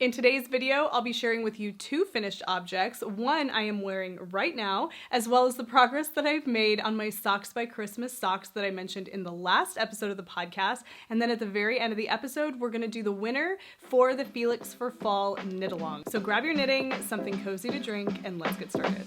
In today's video, I'll be sharing with you two finished objects. One I am wearing right now, as well as the progress that I've made on my Socks by Christmas socks that I mentioned in the last episode of the podcast. And then at the very end of the episode, we're gonna do the winner for the Felix for Fall knit along. So grab your knitting, something cozy to drink, and let's get started.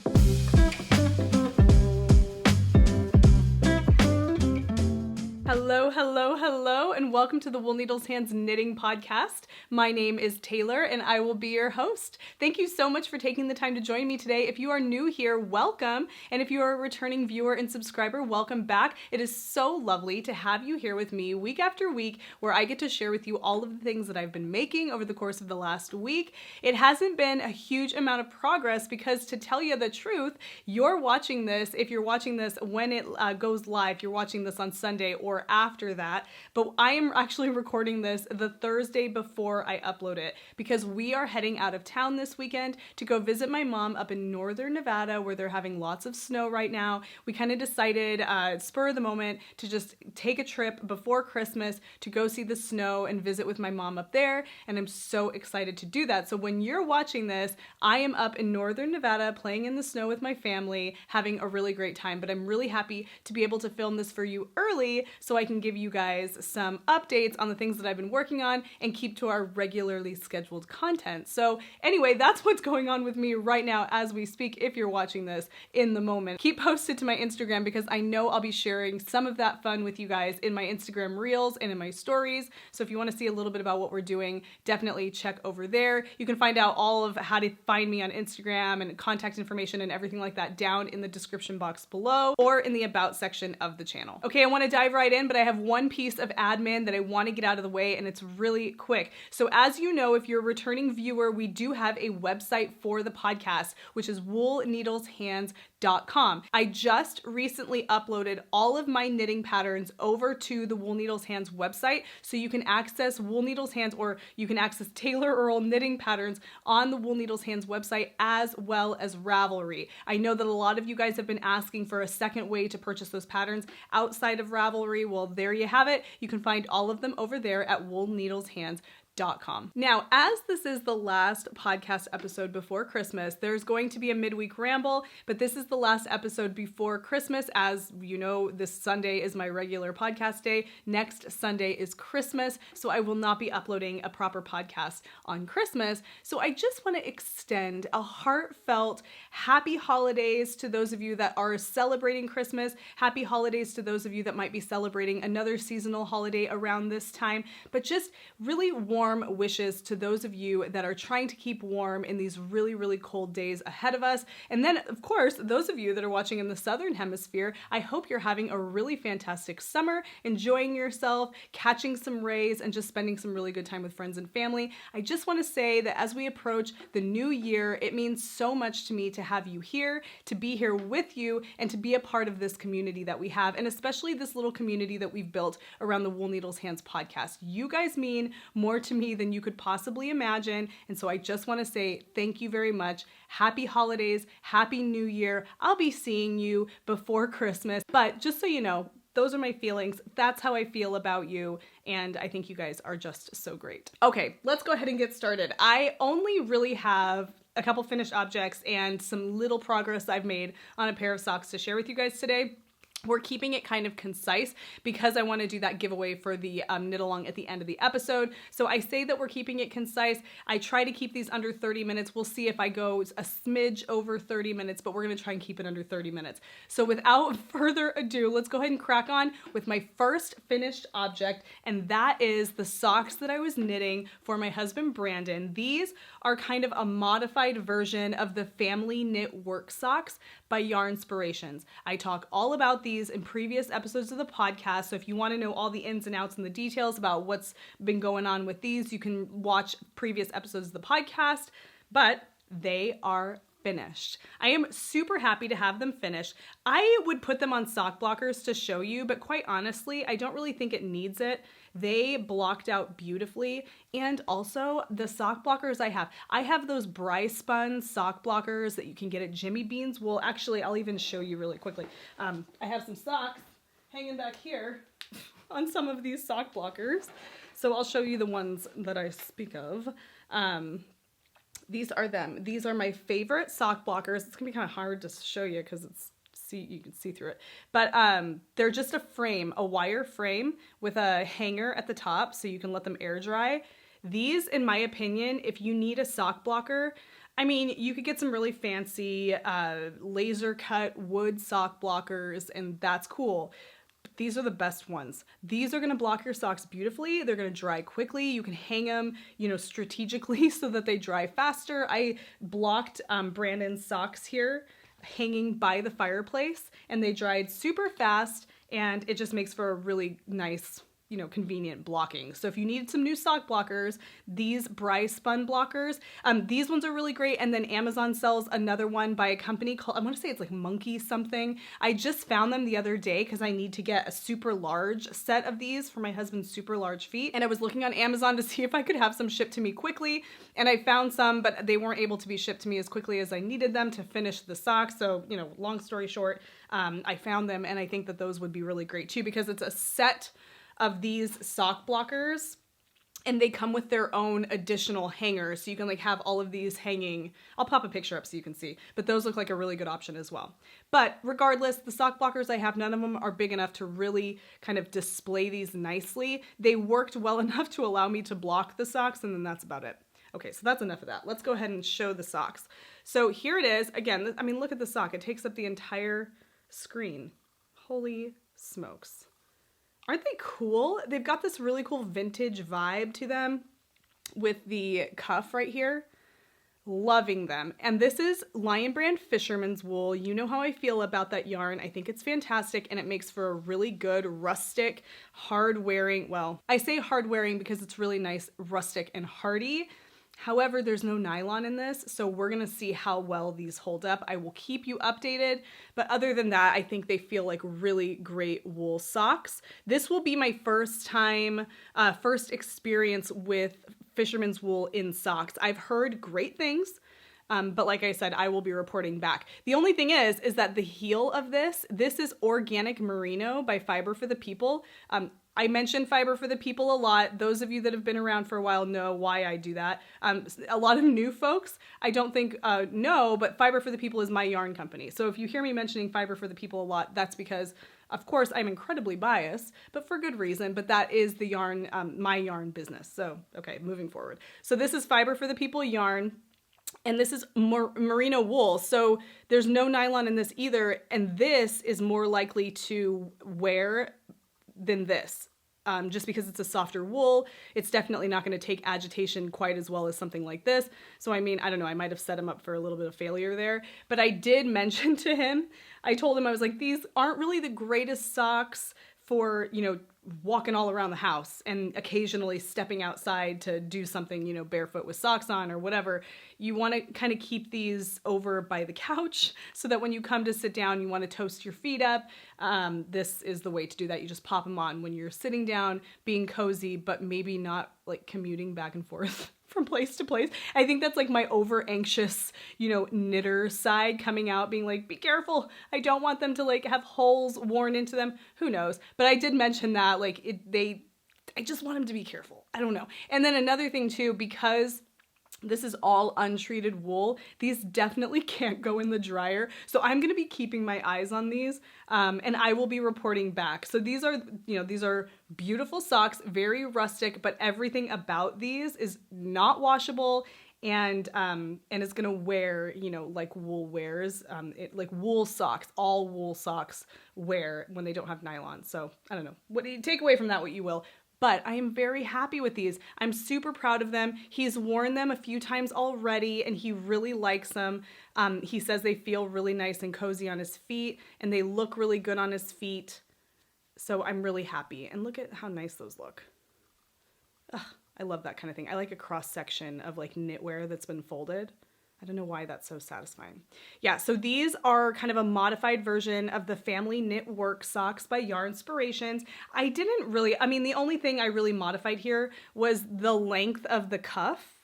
Hello, and welcome to the Wool Needles Hands Knitting Podcast. My name is Taylor, and I will be your host. Thank you so much for taking the time to join me today. If you are new here, welcome. And if you are a returning viewer and subscriber, welcome back. It is so lovely to have you here with me week after week, where I get to share with you all of the things that I've been making over the course of the last week. It hasn't been a huge amount of progress because, to tell you the truth, you're watching this, if you're watching this when it goes live, you're watching this on Sunday or after that, but I am actually recording this the Thursday before I upload it because we are heading out of town this weekend to go visit my mom up in northern Nevada where they're having lots of snow right now. We kind of decided, spur of the moment, to just take a trip before Christmas to go see the snow and visit with my mom up there, and I'm so excited to do that. So when you're watching this, I am up in northern Nevada playing in the snow with my family, having a really great time, but I'm really happy to be able to film this for you early so I can give you guys some updates on the things that I've been working on and keep to our regularly scheduled content. So anyway, that's what's going on with me right now as we speak if you're watching this in the moment. Keep posted to my Instagram because I know I'll be sharing some of that fun with you guys in my Instagram reels and in my stories. So if you want to see a little bit about what we're doing, definitely check over there. You can find out all of how to find me on Instagram and contact information and everything like that down in the description box below or in the about section of the channel. Okay, I want to dive right in, but I have one piece of admin that I want to get out of the way, and it's really quick. So as you know, if you're a returning viewer, we do have a website for the podcast, which is woolneedleshands.com. I just recently uploaded all of my knitting patterns over to the Wool Needles Hands website, so you can access Wool Needles Hands, or you can access Taylor Earl knitting patterns on the Wool Needles Hands website, as well as Ravelry. I know that a lot of you guys have been asking for a second way to purchase those patterns outside of Ravelry. Well, there you have it. You can find all of them over there at woolneedleshands.com. Now, as this is the last podcast episode before Christmas, there's going to be a midweek ramble, but this is the last episode before Christmas. As you know, this Sunday is my regular podcast day. Next Sunday is Christmas, so I will not be uploading a proper podcast on Christmas. So I just want to extend a heartfelt happy holidays to those of you that are celebrating Christmas. Happy holidays to those of you that might be celebrating another seasonal holiday around this time, but just really warm wishes to those of you that are trying to keep warm in these really, really cold days ahead of us. And then, of course, those of you that are watching in the Southern Hemisphere, I hope you're having a really fantastic summer, enjoying yourself, catching some rays, and just spending some really good time with friends and family. I just want to say that as we approach the new year, it means so much to me to have you here, to be here with you, and to be a part of this community that we have, and especially this little community that we've built around the Wool Needles Hands podcast. You guys mean more to me than you could possibly imagine. And so I just want to say thank you very much. Happy holidays. Happy New Year. I'll be seeing you before Christmas. But just so you know, those are my feelings. That's how I feel about you. And I think you guys are just so great. Okay, let's go ahead and get started. I only really have a couple finished objects and some little progress I've made on a pair of socks to share with you guys today. We're keeping it kind of concise because I want to do that giveaway for the knit along at the end of the episode. So I say that we're keeping it concise. I try to keep these under 30 minutes. We'll see if I go a smidge over 30 minutes, but we're going to try and keep it under 30 minutes. So without further ado, let's go ahead and crack on with my first finished object, and that is the socks that I was knitting for my husband, Brandon. These are kind of a modified version of the Family Knit Work Socks by Yarnspirations. I talk all about these in previous episodes of the podcast, so if you want to know all the ins and outs and the details about what's been going on with these, you can watch previous episodes of the podcast, but they are finished. I am super happy to have them finished. I would put them on sock blockers to show you, but quite honestly, I don't really think it needs it. They blocked out beautifully. And also the sock blockers I have those Bri-spun sock blockers that you can get at Jimmy Bean's. Well, actually, I'll even show you really quickly. I have some socks hanging back here on some of these sock blockers. So I'll show you the ones that I speak of. These are them. These are my favorite sock blockers. It's gonna be kind of hard to show you because you can see through it. But they're just a frame, a wire frame with a hanger at the top so you can let them air dry. These, in my opinion, if you need a sock blocker, I mean, you could get some really fancy laser cut wood sock blockers, and that's cool. But these are the best ones. These are going to block your socks beautifully. They're going to dry quickly. You can hang them, strategically so that they dry faster. I blocked Brandon's socks here hanging by the fireplace, and they dried super fast, and it just makes for a really nice, convenient blocking. So if you need some new sock blockers, these Bry Spun blockers, these ones are really great. And then Amazon sells another one by a company called, I want to say it's like Monkey something. I just found them the other day because I need to get a super large set of these for my husband's super large feet. And I was looking on Amazon to see if I could have some shipped to me quickly. And I found some, but they weren't able to be shipped to me as quickly as I needed them to finish the socks. So, long story short, I found them, and I think that those would be really great too, because it's a set of these sock blockers, and they come with their own additional hangers, so you can have all of these hanging. I'll pop a picture up so you can see, but those look like a really good option as well. But regardless, the sock blockers I have, none of them are big enough to really kind of display these nicely. They worked well enough to allow me to block the socks, and then that's about it. Okay, so that's enough of that. Let's go ahead and show the socks. So here it is. Again, I mean, look at the sock. It takes up the entire screen. Holy smokes. Aren't they cool? They've got this really cool vintage vibe to them with the cuff right here. Loving them. And this is Lion Brand Fisherman's wool. You know how I feel about that yarn. I think it's fantastic, and it makes for a really good rustic, hard wearing, well, I say hard wearing because it's really nice, rustic and hardy. However, there's no nylon in this, so we're gonna see how well these hold up. I will keep you updated, but other than that, I think they feel like really great wool socks. This will be my first experience with Fisherman's wool in socks. I've heard great things, but like I said, I will be reporting back. The only thing is that the heel of this is organic merino by Fiber for the People. I mention Fiber for the People a lot. Those of you that have been around for a while know why I do that. A lot of new folks, I don't think know, but Fiber for the People is my yarn company. So if you hear me mentioning Fiber for the People a lot, that's because, of course, I'm incredibly biased, but for good reason. But that is the yarn, my yarn business. So, okay, moving forward. So this is Fiber for the People yarn. And this is merino wool, so there's no nylon in this either, and this is more likely to wear than this. Just because it's a softer wool, it's definitely not going to take agitation quite as well as something like this. So I mean, I don't know, I might have set him up for a little bit of failure there, but I did mention to him, I told him, I was like, these aren't really the greatest socks for, walking all around the house and occasionally stepping outside to do something, barefoot with socks on or whatever. You want to kind of keep these over by the couch so that when you come to sit down, you want to toast your feet up. This is the way to do that. You just pop them on when you're sitting down, being cozy, but maybe not like commuting back and forth from place to place. I think that's like my over anxious, knitter side coming out, being like, be careful. I don't want them to like have holes worn into them. Who knows? But I did mention that I just want them to be careful. I don't know. And then another thing too, because this is all untreated wool, these definitely can't go in the dryer. So I'm going to be keeping my eyes on these, and I will be reporting back. So these are beautiful socks, very rustic, but everything about these is not washable, and it's going to wear, like wool wears, like wool socks, all wool socks wear when they don't have nylon. So I don't know, what do you take away from that, what you will. But I am very happy with these. I'm super proud of them. He's worn them a few times already, and he really likes them. He says they feel really nice and cozy on his feet, and they look really good on his feet. So I'm really happy. And look at how nice those look. Ugh, I love that kind of thing. I like a cross section of like knitwear that's been folded. I don't know why that's so satisfying. Yeah, so these are kind of a modified version of the Family Knit Work socks by Yarnspirations. The only thing I really modified here was the length of the cuff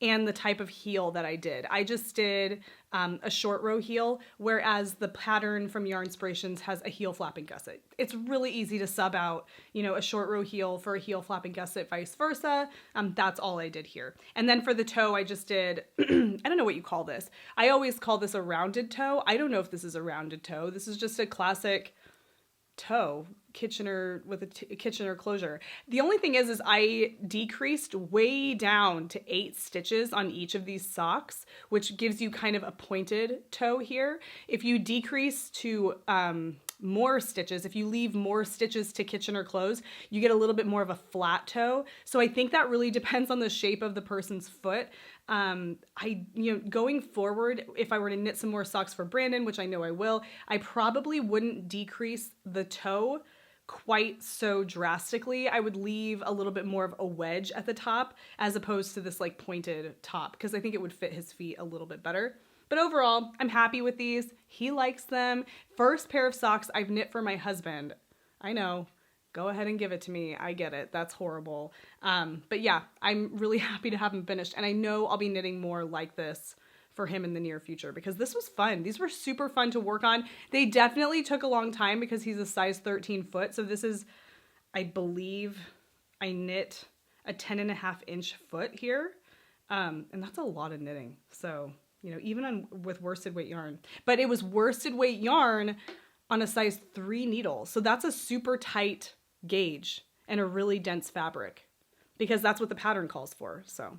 and the type of heel that I did. I just did a short row heel, whereas the pattern from Yarnspirations has a heel flapping gusset. It's really easy to sub out, you know, a short row heel for a heel flapping gusset, vice versa. That's all I did here. And then for the toe, I just did, I don't know what you call this. I always call this a rounded toe. I don't know if this is a rounded toe. This is just a classic toe, Kitchener with a Kitchener closure. The only thing is I decreased way down to 8 stitches on each of these socks, which gives you kind of a pointed toe here. If you decrease to more stitches, if you leave more stitches to Kitchener close, you get a little bit more of a flat toe. So I think that really depends on the shape of the person's foot. Going forward, if I were to knit some more socks for Brandon, which I know I will, I probably wouldn't decrease the toe quite so drastically. I would leave a little bit more of a wedge at the top as opposed to this like pointed top, because I think it would fit his feet a little bit better. But overall, I'm happy with these. He likes them. First pair of socks I've knit for my husband. I know. Go ahead and give it to me. I get it. That's horrible. But yeah, I'm really happy to have them finished. And I know I'll be knitting more like this for him in the near future because this was fun. These were super fun to work on. They definitely took a long time because he's a size 13 foot. So this is, I believe I knit a 10.5 inch foot here. And that's a lot of knitting. So, you know, even with worsted weight yarn, but it was worsted weight yarn on a size 3 needle. So that's a super tight gauge and a really dense fabric because that's what the pattern calls for. So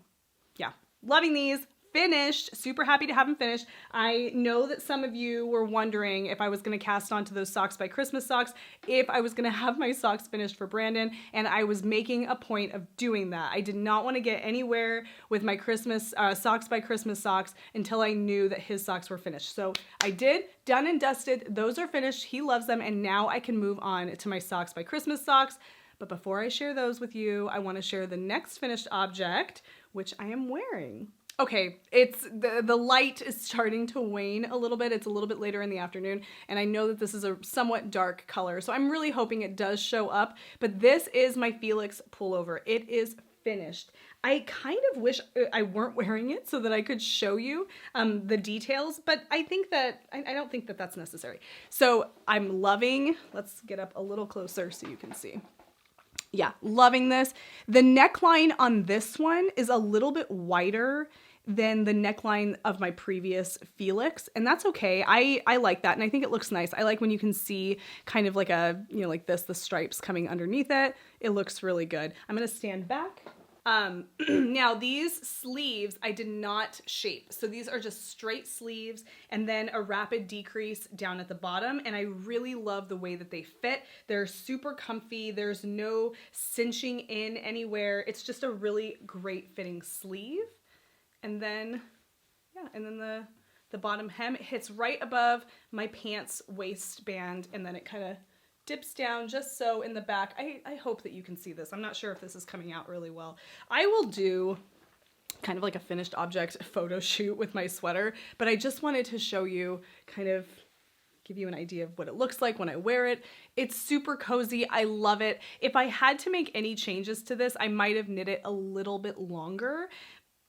yeah, loving these. Finished. Super happy to have them finished. I know that some of you were wondering if I was going to cast onto those Socks by Christmas socks, if I was going to have my socks finished for Brandon, and I was making a point of doing that. I did not want to get anywhere with my Christmas Socks by Christmas socks until I knew that his socks were finished. So I did, done and dusted. Those are finished. He loves them, and now I can move on to my Socks by Christmas socks. But before I share those with you, I want to share the next finished object, which I am wearing. Okay, it's the light is starting to wane a little bit. It's a little bit later in the afternoon, and I know that this is a somewhat dark color, so I'm really hoping it does show up. But this is my Felix Pullover. It is finished. I kind of wish I weren't wearing it so that I could show you the details, but I think that I don't think that that's necessary. So I'm loving. Let's get up a little closer so you can see. Yeah, loving this. The neckline on this one is a little bit wider than the neckline of my previous Felix, and that's okay. I like that, and I think it looks nice. I like when you can see kind of like a, you know, like this, the stripes coming underneath it. It looks really good. I'm gonna stand back. Now these sleeves I did not shape. So these are just straight sleeves and then a rapid decrease down at the bottom. And I really love the way that they fit. They're super comfy. There's no cinching in anywhere. It's just a really great fitting sleeve. And then, yeah, and then the bottom hem hits right above my pants waistband, and then it kind of dips down just so in the back. I hope that you can see this. I'm not sure if this is coming out really well. I will do kind of like a finished object photo shoot with my sweater, but I just wanted to show you, kind of give you an idea of what it looks like when I wear it. It's super cozy. I love it. If I had to make any changes to this, I might have knit it a little bit longer,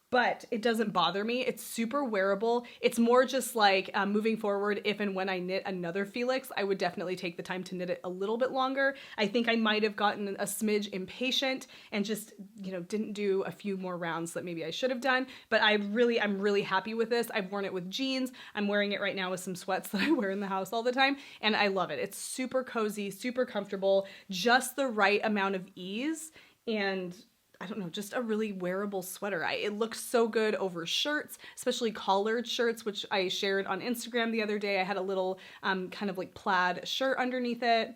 but it doesn't bother me. It's super wearable. It's more just like moving forward, if and when I knit another Felix, I would definitely take the time to knit it a little bit longer. I think I might have gotten a smidge impatient and just, you know, didn't do a few more rounds that maybe I should have done. But I'm really happy with this. I've worn it with jeans. I'm wearing it right now with some sweats that I wear in the house all the time, and I love it. It's super cozy, super comfortable, just the right amount of ease, and I don't know, just a really wearable sweater. It looks so good over shirts, especially collared shirts, which I shared on Instagram the other day. I had a little kind of like plaid shirt underneath it.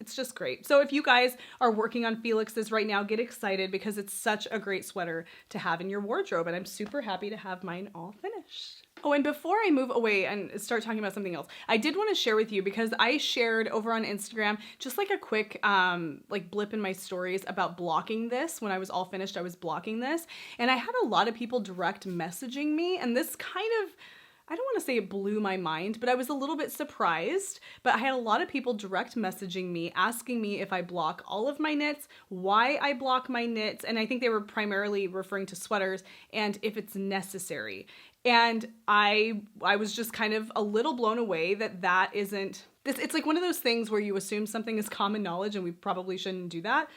It's just great. So if you guys are working on Felix's right now, get excited because it's such a great sweater to have in your wardrobe, and I'm super happy to have mine all finished. Oh, and before I move away and start talking about something else, I did want to share with you, because I shared over on Instagram just like a quick like blip in my stories about blocking this. When I was all finished, I was blocking this, and I had a lot of people direct messaging me, and this kind of I don't want to say it blew my mind, but I was a little bit surprised. But I had a lot of people direct messaging me, asking me if I block all of my knits, why I block my knits, and I think they were primarily referring to sweaters, and if it's necessary. And I was just kind of a little blown away that isn't this. It's like one of those things where you assume something is common knowledge, and we probably shouldn't do that.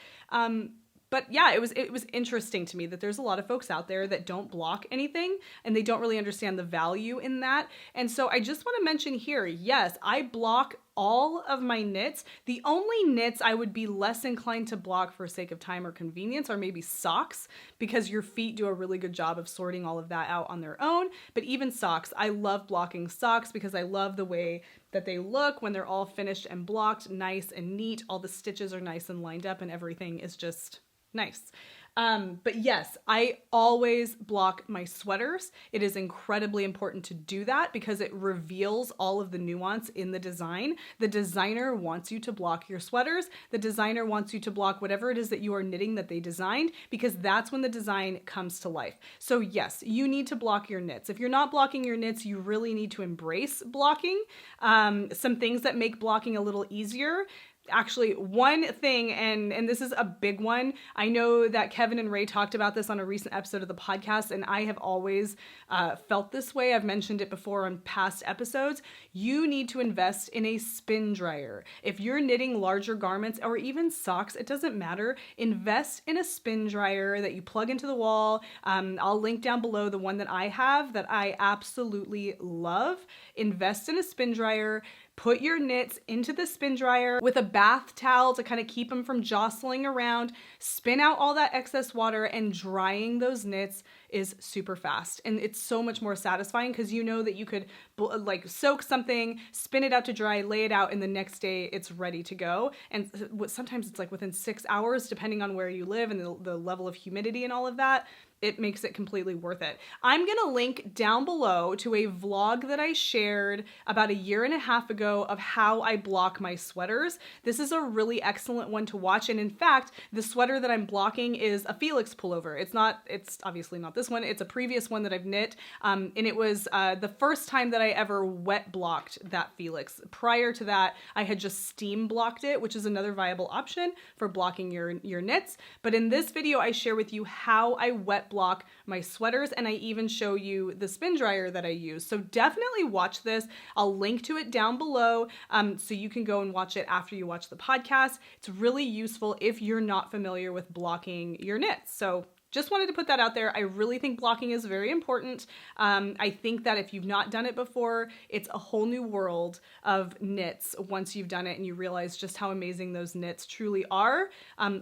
But yeah, it was interesting to me that there's a lot of folks out there that don't block anything and they don't really understand the value in that. And so I just want to mention here, yes, I block all of my knits. The only knits I would be less inclined to block for sake of time or convenience are maybe socks, because your feet do a really good job of sorting all of that out on their own. But even socks, I love blocking socks because I love the way that they look when they're all finished and blocked, nice and neat. All the stitches are nice and lined up and everything is just nice. But yes, I always block my sweaters. It is incredibly important to do that because it reveals all of the nuance in the design. The designer wants you to block your sweaters. The designer wants you to block whatever it is that you are knitting that they designed, because that's when the design comes to life. So yes, you need to block your knits. If you're not blocking your knits, you really need to embrace blocking. Some things that make blocking a little easier. Actually, one thing, and this is a big one, I know that Kevin and Ray talked about this on a recent episode of the podcast, and I have always felt this way. I've mentioned it before on past episodes. You need to invest in a spin dryer. If you're knitting larger garments or even socks, it doesn't matter. Invest in a spin dryer that you plug into the wall. I'll link down below the one that I have that I absolutely love. Invest in a spin dryer. Put your knits into the spin dryer with a bath towel to kind of keep them from jostling around. Spin out all that excess water, and drying those knits is super fast. And it's so much more satisfying because you know that you could like soak something, spin it out to dry, lay it out, and the next day it's ready to go. And sometimes it's like within 6 hours, depending on where you live and the level of humidity and all of that. It makes it completely worth it. I'm gonna link down below to a vlog that I shared about 1.5 years ago of how I block my sweaters. This is a really excellent one to watch. And in fact, the sweater that I'm blocking is a Felix pullover. It's obviously not this one. It's a previous one that I've knit. And it was the first time that I ever wet blocked that Felix. Prior to that, I had just steam blocked it, which is another viable option for blocking your knits. But in this video, I share with you how I wet block my sweaters, and I even show you the spin dryer that I use. So definitely watch this. I'll link to it down below so you can go and watch it after you watch the podcast. It's really useful if you're not familiar with blocking your knits. So just wanted to put that out there. I really think blocking is very important. I think that if you've not done it before, it's a whole new world of knits once you've done it and you realize just how amazing those knits truly are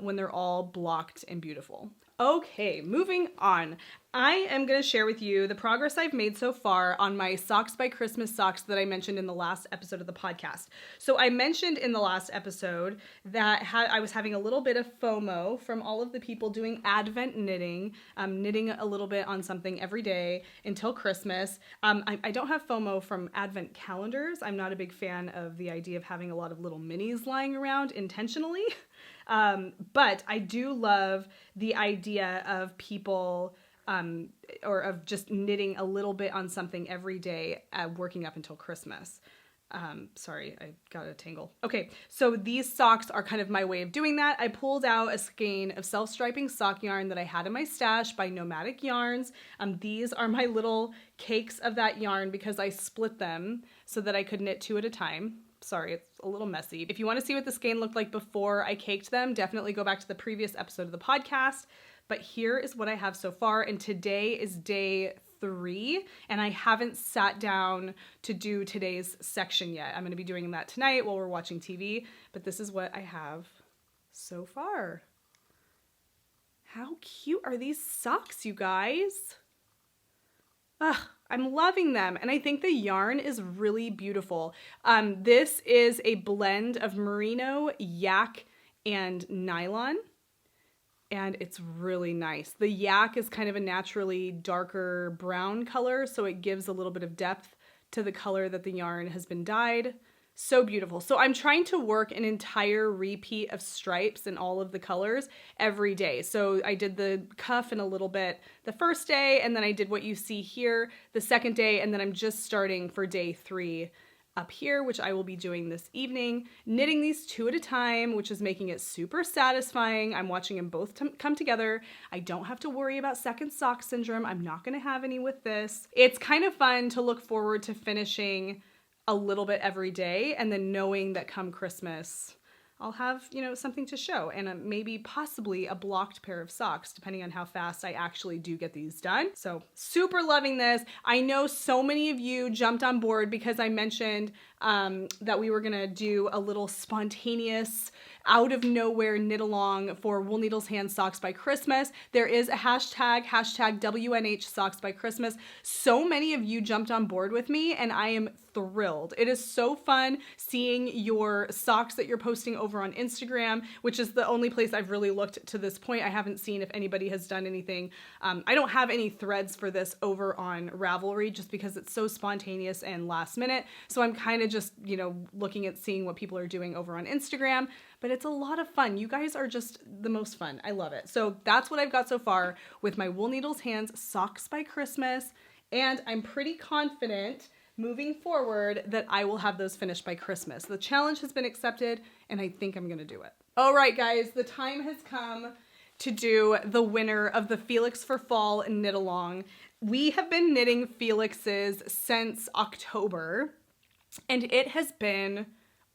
when they're all blocked and beautiful. Okay, moving on. I am going to share with you the progress I've made so far on my Socks by Christmas socks that I mentioned in the last episode of the podcast. So I mentioned in the last episode that I was having a little bit of FOMO from all of the people doing Advent knitting, knitting a little bit on something every day until Christmas. I don't have FOMO from Advent calendars. I'm not a big fan of the idea of having a lot of little minis lying around intentionally. But I do love the idea of people or of just knitting a little bit on something every day, working up until Christmas. Sorry, I got a tangle. Okay, so these socks are kind of my way of doing that. I pulled out a skein of self-striping sock yarn that I had in my stash by Nomadic Yarns. These are my little cakes of that yarn because I split them so that I could knit 2 at a time. Sorry, it's a little messy. If you want to see what the skein looked like before I caked them, definitely go back to the previous episode of the podcast. But here is what I have so far, and today is day 3, and I haven't sat down to do today's section yet. I'm going to be doing that tonight while we're watching TV, but this is what I have so far. How cute are these socks, you guys? Ugh, I'm loving them, and I think the yarn is really beautiful. This is a blend of merino, yak, and nylon, and it's really nice. The yak is kind of a naturally darker brown color, so it gives a little bit of depth to the color that the yarn has been dyed. So beautiful. So I'm trying to work an entire repeat of stripes in all of the colors every day. So I did the cuff in a little bit the first day, and then I did what you see here the second day, and then I'm just starting for day 3 up here, which I will be doing this evening, knitting these 2 at a time, which is making it super satisfying. I'm watching them both come together. I don't have to worry about second sock syndrome. I'm not gonna have any with this. It's kind of fun to look forward to finishing a little bit every day, and then knowing that come Christmas, I'll have, you know, something to show, and maybe possibly a blocked pair of socks, depending on how fast I actually do get these done. So super loving this. I know so many of you jumped on board because I mentioned that we were gonna do a little spontaneous, out of nowhere knit along for Wool Needles Hand Socks by Christmas. There is a hashtag WNH Socks by Christmas. So many of you jumped on board with me, and I am thrilled. It is so fun seeing your socks that you're posting over on Instagram, which is the only place I've really looked to this point. I haven't seen if anybody has done anything. I don't have any threads for this over on Ravelry just because it's so spontaneous and last minute. So I'm kind of just, you know, looking at seeing what people are doing over on Instagram, but it's a lot of fun. You guys are just the most fun. I love it. So that's what I've got so far with my Wool Needles Hands Socks by Christmas. And I'm pretty confident moving forward that I will have those finished by Christmas. The challenge has been accepted, and I think I'm gonna do it. All right, guys, the time has come to do the winner of the Felix for Fall knit along. We have been knitting Felix's since October, and it has been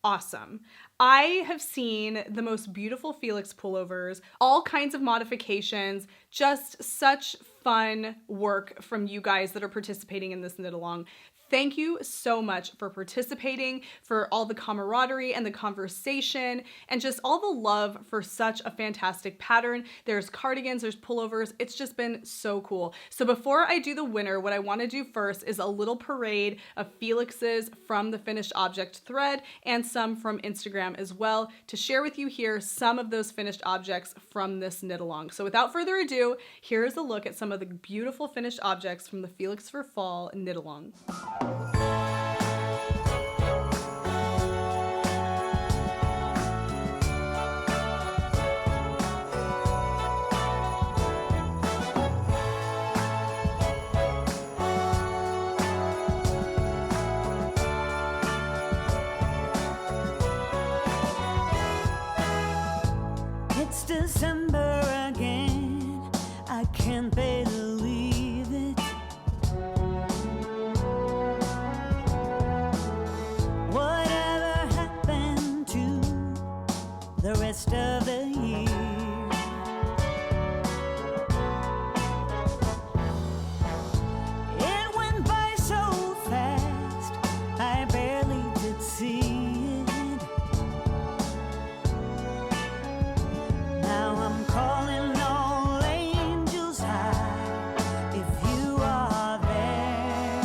awesome. I have seen the most beautiful Felix pullovers, all kinds of modifications, just such fun work from you guys that are participating in this knit along. Thank you so much for participating, for all the camaraderie and the conversation, and just all the love for such a fantastic pattern. There's cardigans, there's pullovers. It's just been so cool. So before I do the winner, what I want to do first is a little parade of Felix's from the finished object thread and some from Instagram as well to share with you here some of those finished objects from this knit along. So without further ado, here's a look at some of the beautiful finished objects from the Felix for Fall knit along. It's December again, I can't believe it. Whatever happened to the rest of the year? It went by so fast, I barely did see it. Now I'm calling all angels high, if you are there,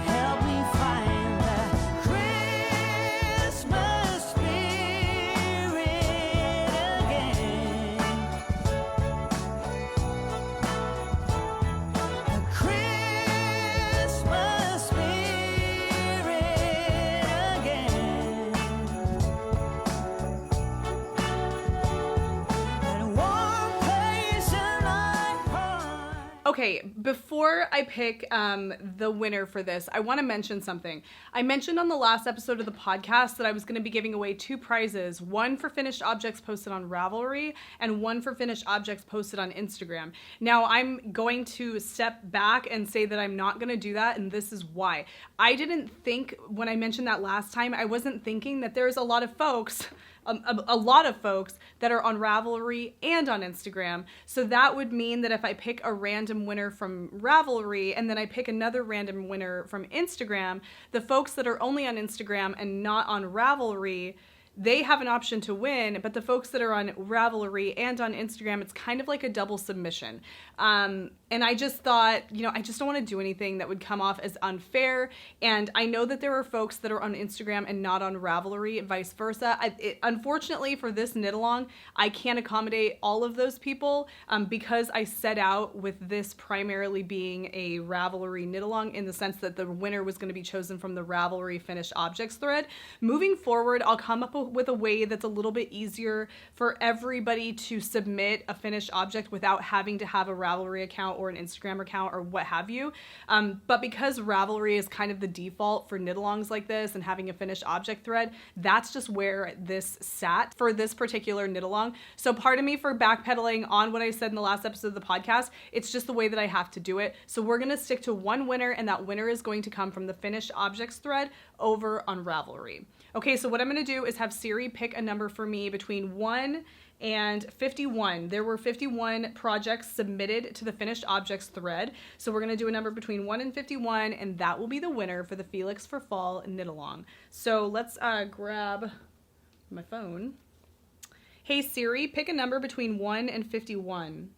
help me find the Christmas spirit again. The Christmas spirit again. That warm place in my heart. Okay, before I pick the winner for this, I want to mention something. I mentioned on the last episode of the podcast that I was going to be giving away 2 prizes, one for finished objects posted on Ravelry and one for finished objects posted on Instagram. Now, I'm going to step back and say that I'm not going to do that, and this is why. I didn't think, when I mentioned that last time, I wasn't thinking that there's a lot of folks that are on Ravelry and on Instagram. So that would mean that if I pick a random winner from Ravelry and then I pick another random winner from Instagram, the folks that are only on Instagram and not on Ravelry, they have an option to win, but the folks that are on Ravelry and on Instagram, it's kind of like a double submission. And I just thought, you know, I just don't want to do anything that would come off as unfair. And I know that there are folks that are on Instagram and not on Ravelry, and vice versa. Unfortunately for this knit along, I can't accommodate all of those people because I set out with this primarily being a Ravelry knit along, in the sense that the winner was going to be chosen from the Ravelry finished objects thread. Moving forward, I'll come up with a way that's a little bit easier for everybody to submit a finished object without having to have a Ravelry account or an Instagram account or what have you. But because Ravelry is kind of the default for knit alongs like this and having a finished object thread, that's just where this sat for this particular knit along. So pardon me for backpedaling on what I said in the last episode of the podcast. It's just the way that I have to do it. So we're going to stick to one winner, and that winner is going to come from the finished objects thread over on Ravelry. Okay, so what I'm going to do is have Siri pick a number for me between 1 and 51. There were 51 projects submitted to the finished objects thread. So we're going to do a number between 1 and 51, and that will be the winner for the Felix for Fall knit along. So let's grab my phone. Hey Siri, pick a number between 1 and 51.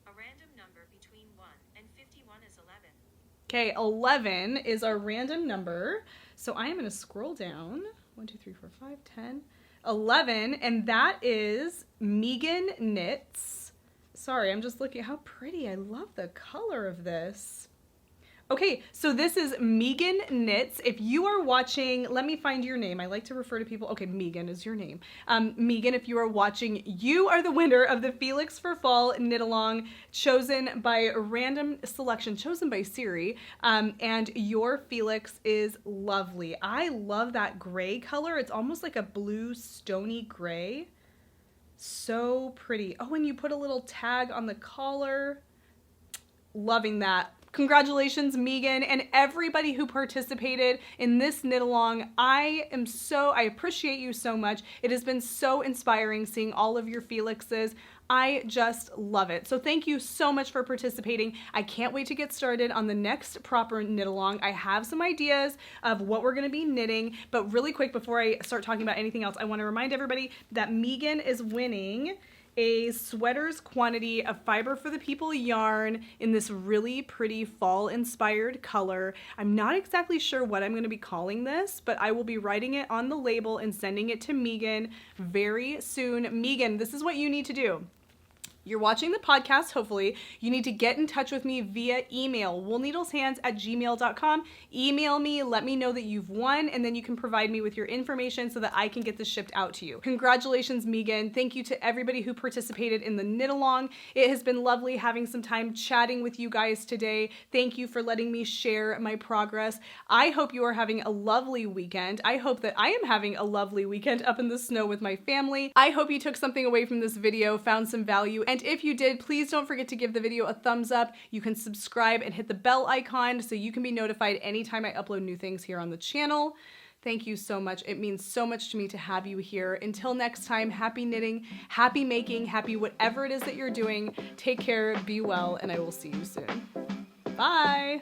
A random number between 1 and 51 is 11. Okay, 11 is our random number. So I am going to scroll down. 1, 2, 3, 4, 5, 10. 11, and that is Megan Knits. Sorry, I'm just looking. How pretty. I love the color of this. Okay, so this is Megan Knits. If you are watching, let me find your name. I like to refer to people. Okay, Megan is your name. Megan, if you are watching, you are the winner of the Felix for Fall knit along, chosen by random selection, chosen by Siri. And your Felix is lovely. I love that gray color. It's almost like a blue stony gray. So pretty. Oh, and you put a little tag on the collar. Loving that. Congratulations, Megan, and everybody who participated in this knit along. I appreciate you so much. It has been so inspiring seeing all of your Felixes. I just love it. So thank you so much for participating. I can't wait to get started on the next proper knit along. I have some ideas of what we're going to be knitting, but really quick before I start talking about anything else, I want to remind everybody that Megan is winning a sweater's quantity of Fiber for the People yarn in this really pretty fall inspired color. I'm not exactly sure what I'm going to be calling this, but I will be writing it on the label and sending it to Megan very soon. Megan, this is what you need to do. You're watching the podcast, hopefully. You need to get in touch with me via email, woolneedleshands@gmail.com. Email me, let me know that you've won, and then you can provide me with your information so that I can get this shipped out to you. Congratulations, Megan. Thank you to everybody who participated in the knit along. It has been lovely having some time chatting with you guys today. Thank you for letting me share my progress. I hope you are having a lovely weekend. I hope that I am having a lovely weekend up in the snow with my family. I hope you took something away from this video, found some value, and if you did, please don't forget to give the video a thumbs up. You can subscribe and hit the bell icon so you can be notified anytime I upload new things here on the channel. Thank you so much. It means so much to me to have you here. Until next time, happy knitting, happy making, happy whatever it is that you're doing. Take care, be well, and I will see you soon. Bye.